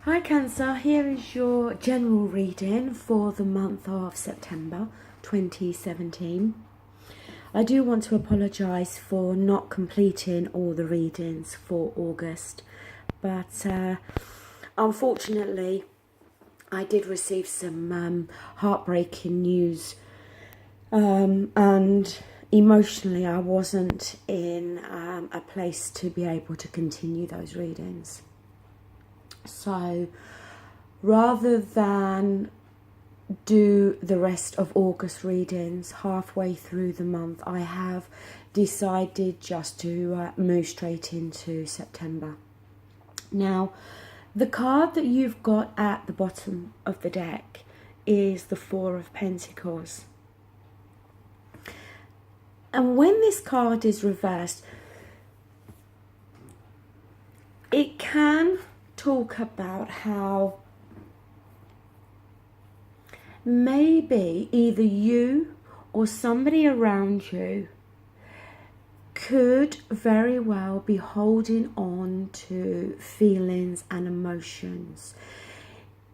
Hi Cancer, here is your general reading for the month of September 2017. I do want to apologise for not completing all the readings for August, but unfortunately I did receive some heartbreaking news, and emotionally I wasn't in a place to be able to continue those readings. So rather than do the rest of August readings halfway through the month, I have decided just to move straight into September. Now, the card that you've got at the bottom of the deck is the Four of Pentacles. And when this card is reversed, it can talk about how maybe either you or somebody around you could very well be holding on to feelings and emotions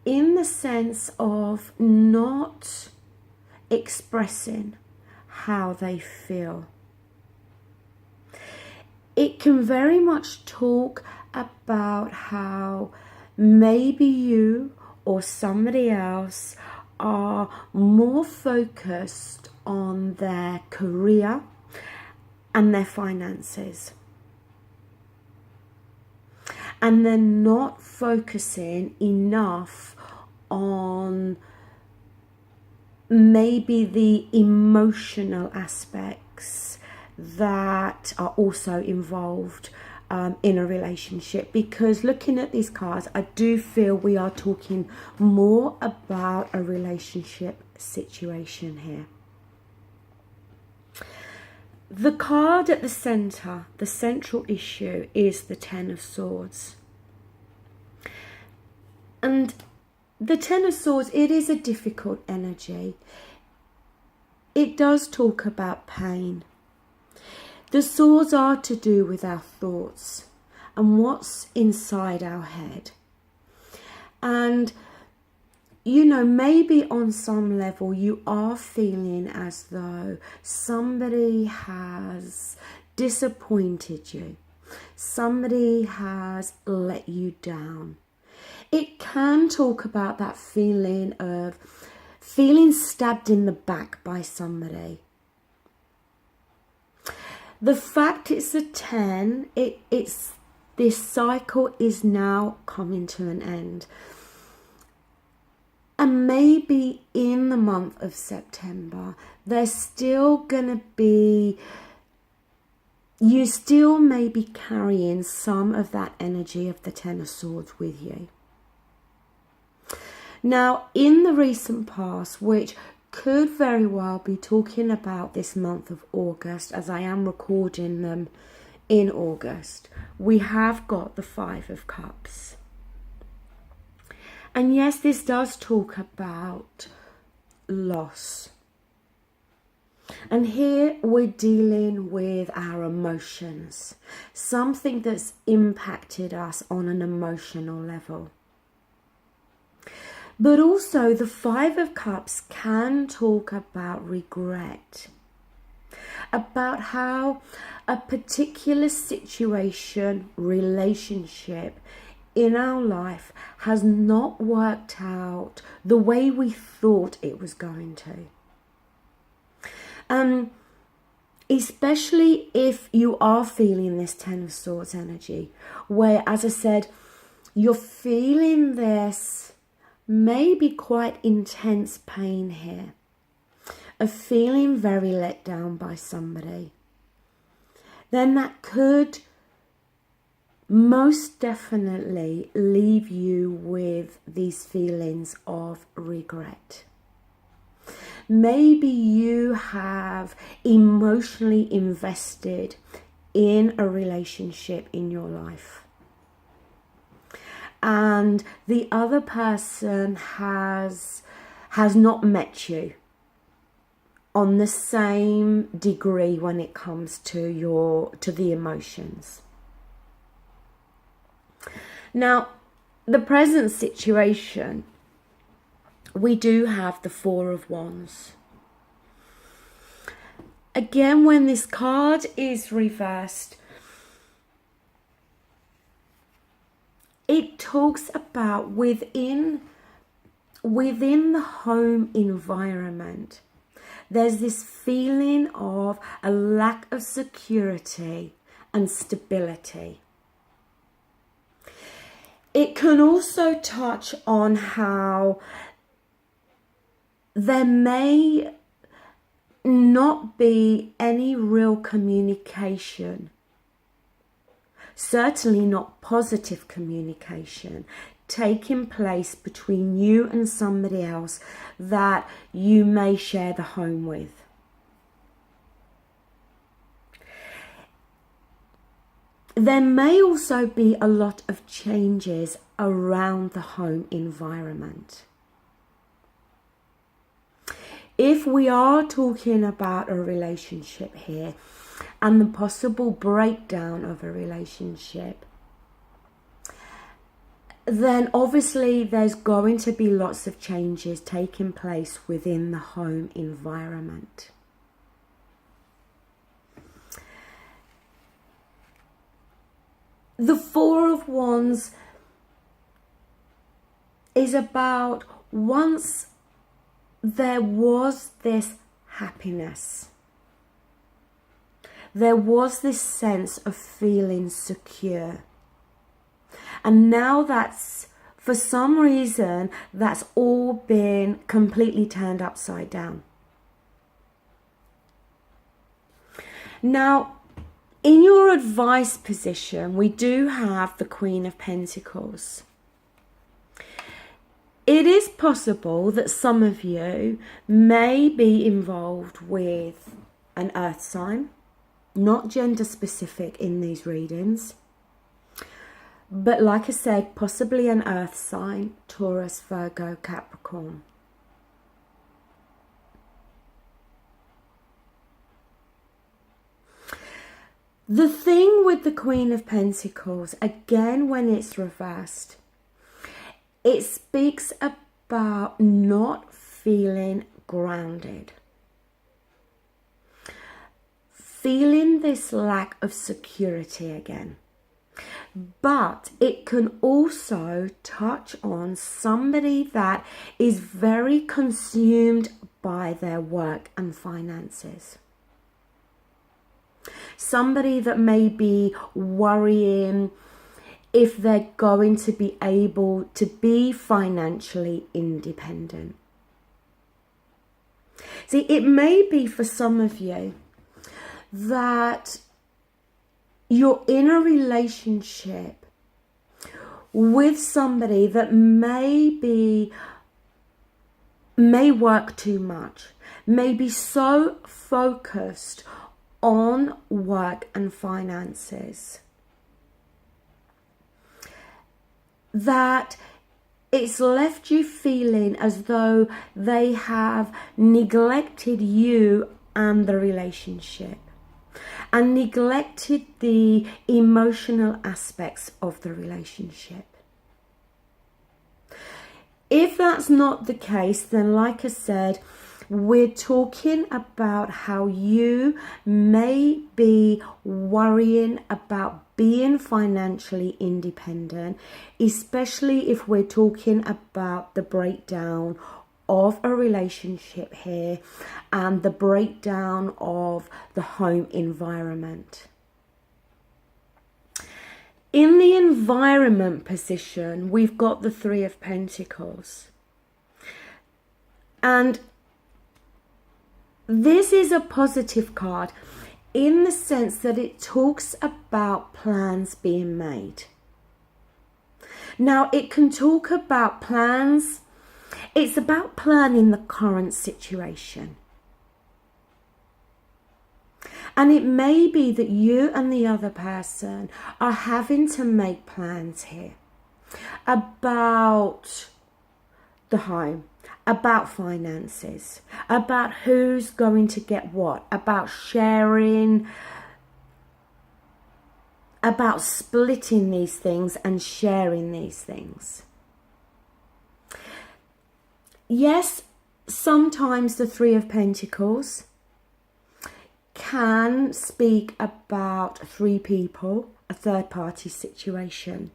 in the sense of not expressing how they feel. It can very much talk about how maybe you or somebody else are more focused on their career and their finances, and they're not focusing enough on maybe the emotional aspects that are also involved in a relationship. Because looking at these cards, I do feel we are talking more about a relationship situation here. The card at the center, the central issue, is the Ten of Swords. And the Ten of Swords, it is a difficult energy. It does talk about pain. The swords are to do with our thoughts and what's inside our head. And, you know, maybe on some level you are feeling as though somebody has disappointed you. Somebody has let you down. It can talk about that feeling of feeling stabbed in the back by somebody. The fact it's a 10, this cycle is now coming to an end. And maybe in the month of September, there's still going to be, you still may be carrying some of that energy of the Ten of Swords with you. Now, in the recent past, which could very well be talking about this month of August, as I am recording them in August, we have got the Five of Cups. And yes, this does talk about loss. And here we're dealing with our emotions, something that's impacted us on an emotional level. But also the Five of Cups can talk about regret, about how a particular situation, relationship in our life has not worked out the way we thought it was going to. Especially if you are feeling this Ten of Swords energy, where, as I said, you're feeling this maybe quite intense pain here, of feeling very let down by somebody, then that could most definitely leave you with these feelings of regret. Maybe you have emotionally invested in a relationship in your life, and the other person has not met you on the same degree when it comes to the emotions. Now, the present situation, we do have the Four of Wands. Again, when this card is reversed, it talks about within the home environment, there's this feeling of a lack of security and stability. It can also touch on how there may not be any real communication, certainly not positive communication, taking place between you and somebody else that you may share the home with. There may also be a lot of changes around the home environment. If we are talking about a relationship here and the possible breakdown of a relationship, then obviously there's going to be lots of changes taking place within the home environment. The Four of Wands is about once there was this happiness, there was this sense of feeling secure. And now that's, for some reason, that's all been completely turned upside down. Now, in your advice position, we do have the Queen of Pentacles. It is possible that some of you may be involved with an earth sign, not gender specific in these readings, but like I said, possibly an earth sign, Taurus, Virgo, Capricorn. The thing with the Queen of Pentacles, again, when it's reversed, it speaks about not feeling grounded. Feeling this lack of security again. But it can also touch on somebody that is very consumed by their work and finances. Somebody that may be worrying if they're going to be able to be financially independent. See, it may be for some of you that you're in a relationship with somebody that may work too much, may be so focused on work and finances that it's left you feeling as though they have neglected you and the relationship and neglected the emotional aspects of the relationship. If that's not the case, then like I said, we're talking about how you may be worrying about being financially independent, especially if we're talking about the breakdown of a relationship here and the breakdown of the home environment. In the environment position, we've got the Three of Pentacles. And this is a positive card in the sense that it talks about plans being made. Now, it can talk about plans. It's about planning the current situation. And it may be that you and the other person are having to make plans here about the home, about finances, about who's going to get what, about sharing about splitting these things and sharing these things. Yes, sometimes the Three of Pentacles can speak about three people, a third party situation.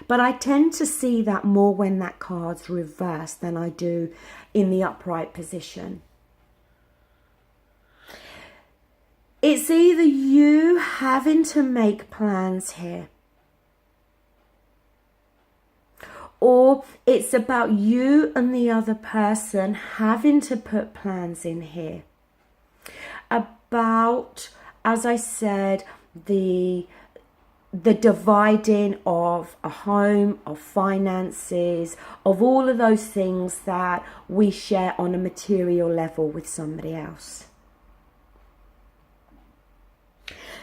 But I tend to see that more when that card's reversed than I do in the upright position. It's either you having to make plans here, or it's about you and the other person having to put plans in here. About, as I said, the dividing of a home, of finances, of all of those things that we share on a material level with somebody else.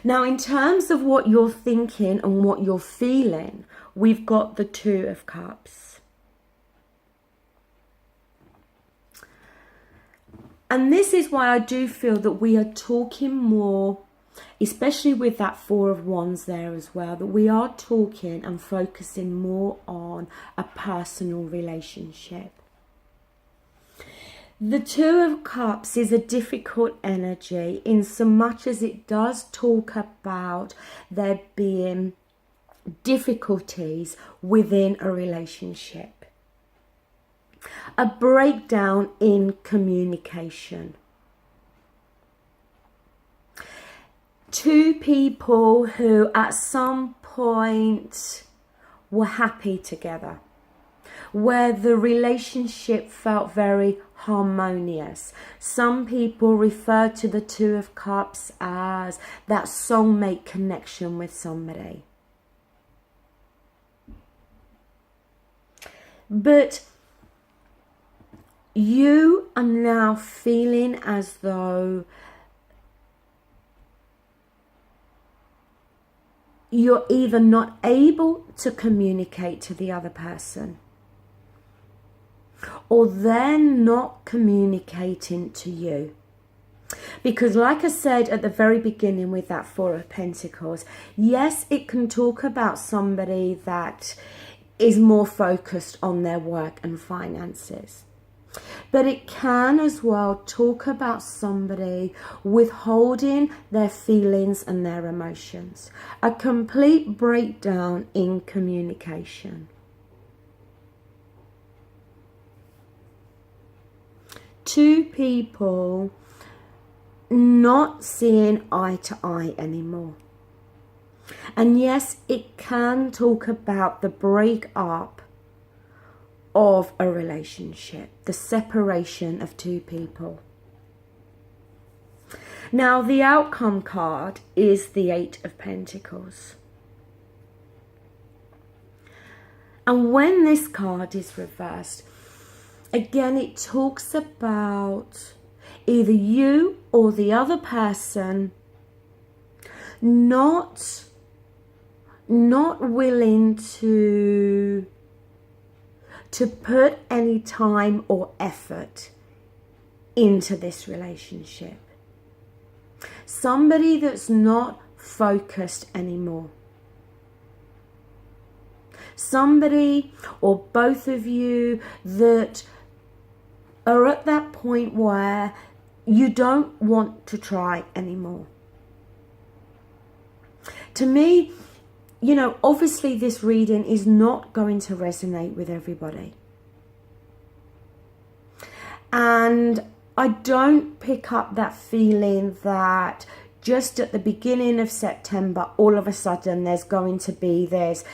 Now, in terms of what you're thinking and what you're feeling, we've got the Two of Cups. And this is why I do feel that we are talking more, especially with that Four of Wands there as well, that we are talking and focusing more on a personal relationship. The Two of Cups is a difficult energy in so much as it does talk about there being difficulties within a relationship. A breakdown in communication. Two people who at some point were happy together, where the relationship felt very harmonious. Some people refer to the Two of Cups as that soulmate connection with somebody. But you are now feeling as though you're either not able to communicate to the other person, or they're not communicating to you. Because like I said at the very beginning with that Four of Pentacles, yes, it can talk about somebody that is more focused on their work and finances. But it can as well talk about somebody withholding their feelings and their emotions. A complete breakdown in communication. Two people not seeing eye to eye anymore. And yes, it can talk about the breakup of a relationship, the separation of two people. Now, the outcome card is the Eight of Pentacles. And when this card is reversed, again, it talks about either you or the other person not willing to put any time or effort into this relationship. Somebody that's not focused anymore. Somebody or both of you that are at that point where you don't want to try anymore. To me, you know, obviously this reading is not going to resonate with everybody. And I don't pick up that feeling that just at the beginning of September, all of a sudden there's going to be this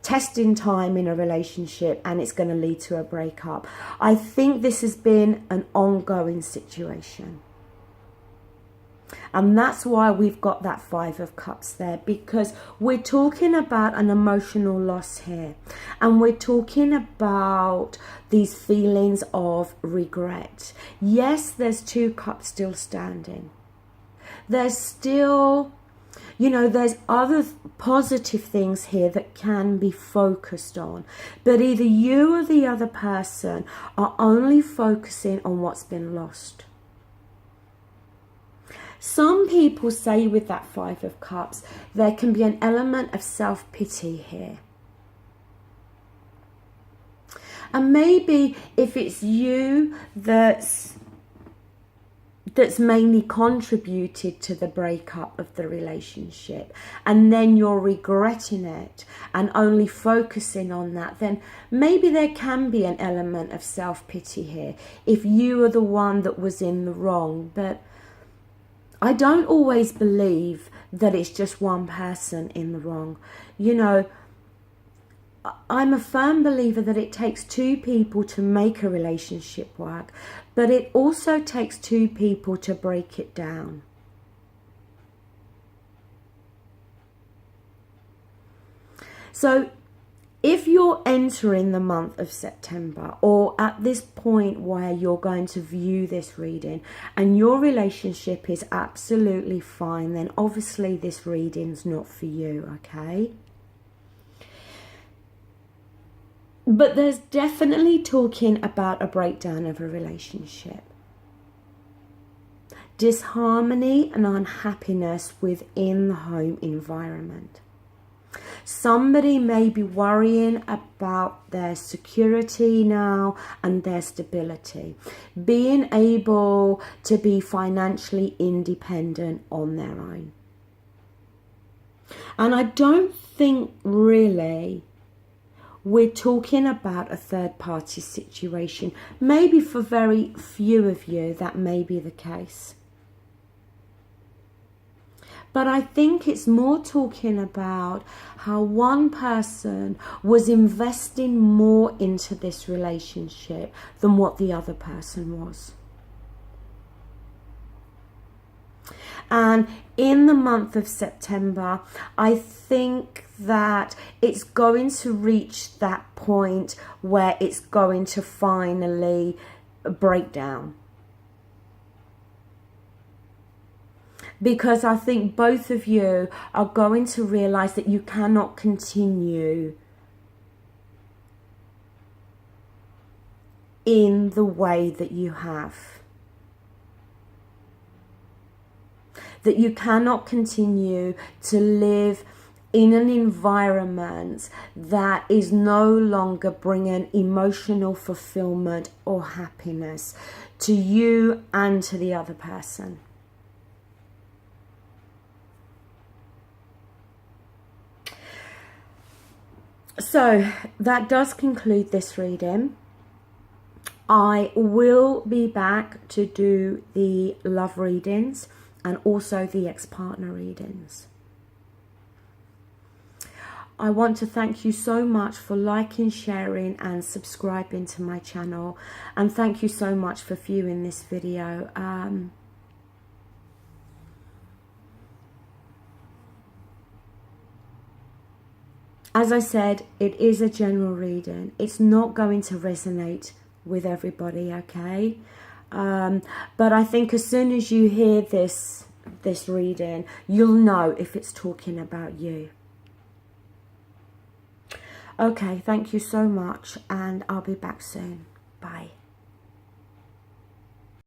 testing time in a relationship and it's going to lead to a breakup. I think this has been an ongoing situation. And that's why we've got that Five of Cups there, because we're talking about an emotional loss here. And we're talking about these feelings of regret. Yes, there's two cups still standing. There's still, you know, there's other positive things here that can be focused on. But either you or the other person are only focusing on what's been lost. Some people say with that Five of Cups, there can be an element of self-pity here. And maybe if it's you that's mainly contributed to the breakup of the relationship, and then you're regretting it and only focusing on that, then maybe there can be an element of self-pity here if you are the one that was in the wrong. But I don't always believe that it's just one person in the wrong. You know, I'm a firm believer that it takes two people to make a relationship work, but it also takes two people to break it down. So if you're entering the month of September, or at this point where you're going to view this reading and your relationship is absolutely fine, then obviously this reading's not for you, okay? But there's definitely talking about a breakdown of a relationship. Disharmony and unhappiness within the home environment. Somebody may be worrying about their security now and their stability. Being able to be financially independent on their own. And I don't think really we're talking about a third-party situation. Maybe for very few of you that may be the case. But I think it's more talking about how one person was investing more into this relationship than what the other person was. And in the month of September, I think that it's going to reach that point where it's going to finally break down. Because I think both of you are going to realize that you cannot continue in the way that you have. That you cannot continue to live in an environment that is no longer bringing emotional fulfillment or happiness to you and to the other person. So that does conclude this reading. I will be back to do the love readings and also the ex-partner readings. I want to thank you so much for liking, sharing and subscribing to my channel, and thank you so much for viewing this video. As I said, it is a general reading. It's not going to resonate with everybody, okay? But I think as soon as you hear this reading, you'll know if it's talking about you. Okay, thank you so much, and I'll be back soon.